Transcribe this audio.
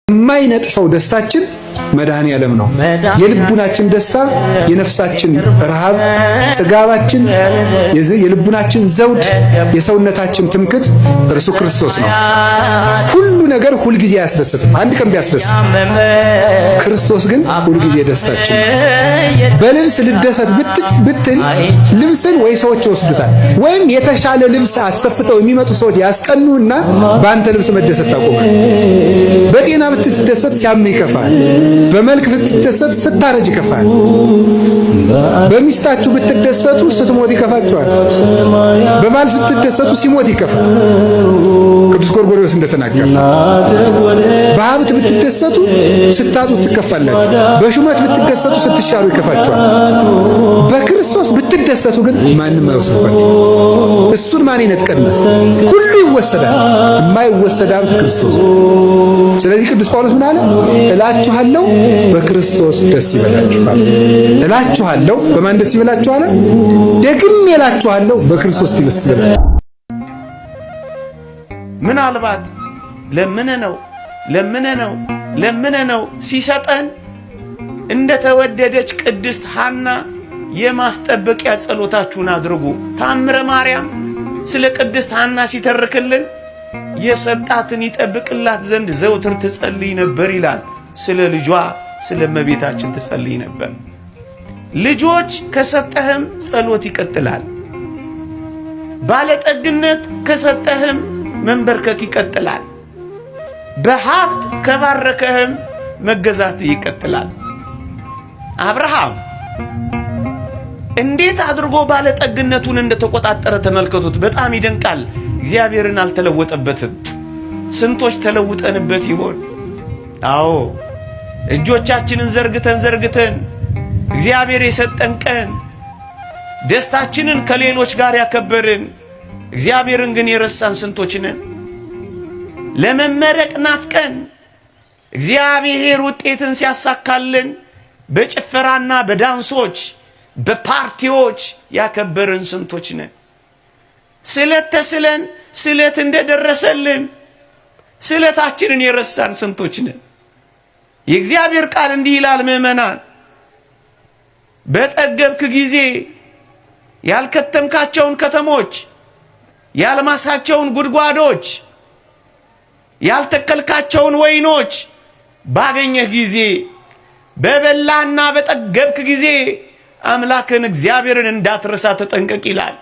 የማይነጥፈው ደስታችን መድኃኔ ዓለም ነው። የልቡናችን ደስታ፣ የነፍሳችን ረሃብ፣ ጥጋባችን፣ የልቡናችን ዘውድ፣ የሰውነታችን ትምክት እርሱ ክርስቶስ ነው። ሁሉ ነገር ሁል ጊዜ አያስደስትም። አንድ ቀን ቢያስደስት፣ ክርስቶስ ግን ሁል ጊዜ ደስታችን ነው። በልብስ ልደሰት ብትል ልብስን ወይ ሰዎች ይወስዱታል፣ ወይም የተሻለ ልብስ አሰፍተው የሚመጡ ሰዎች ያስቀኑና በአንተ ልብስ መደሰት ታቆማል። በጤና ብትደሰት ሲያምህ ይከፋል። በመልክ ብትደሰት ስታረጅ ይከፋል። በሚስታችሁ ብትደሰቱ ስትሞት ይከፋችኋል። በባል ብትደሰቱ ሲሞት ይከፋል። ቅዱስ ጎርጎርዮስ እንደተናገረ በሀብት ብትደሰቱ ስታጡ ትከፋላችሁ። በሹመት ብትደሰቱ ስትሻሩ ይከፋችኋል። በክርስቶስ ብትደሰቱ ግን ማንም አይወስድባችሁ። እሱን ማን ይነጥቀናል? ሁሉ ይወሰዳል። የማይወሰድ ሀብት ክርስቶስ። ስለዚህ ቅዱስ ጳውሎስ ምን አለ? እላችኋለሁ በክርስቶስ ደስ ይበላችሁ እላችኋለሁ። በማን ደስ ይበላችሁ አለ? ደግሜ እላችኋለሁ በክርስቶስ ደስ ይበላችሁ። ምናልባት ለምነነው ሲሰጠን እንደተወደደች ቅድስት ሐና የማስጠበቂያ ጸሎታችሁን አድርጉ። ታምረ ማርያም ስለ ቅድስት ሐና ሲተርክልን የሰጣትን ይጠብቅላት ዘንድ ዘውትር ትጸልይ ነበር ይላል። ስለ ልጇ ስለ እመቤታችን ትጸልይ ነበር። ልጆች ከሰጠህም ጸሎት ይቀጥላል። ባለጠግነት ከሰጠህም መንበርከክ ይቀጥላል። በሀብት ከባረከህም መገዛት ይቀጥላል። አብርሃም እንዴት አድርጎ ባለጠግነቱን እንደተቆጣጠረ ተመልከቱት። በጣም ይደንቃል። እግዚአብሔርን አልተለወጠበትም። ስንቶች ተለውጠንበት ይሆን? አዎ እጆቻችንን ዘርግተን እግዚአብሔር የሰጠን ቀን ደስታችንን ከሌሎች ጋር ያከበርን፣ እግዚአብሔርን ግን የረሳን ስንቶች ነን? ለመመረቅ ናፍቀን እግዚአብሔር ውጤትን ሲያሳካልን በጭፈራና በዳንሶች በፓርቲዎች ያከበርን ስንቶች ነን? ስለት ተስለን ስለት እንደደረሰልን ስለታችንን የረሳን ስንቶች ነን? የእግዚአብሔር ቃል እንዲህ ይላል፣ ምእመናን በጠገብክ ጊዜ ያልከተምካቸውን ከተሞች፣ ያልማሳቸውን ጉድጓዶች፣ ያልተከልካቸውን ወይኖች ባገኘህ ጊዜ፣ በበላህና በጠገብክ ጊዜ አምላክን እግዚአብሔርን እንዳትረሳ ተጠንቀቅ ይላል።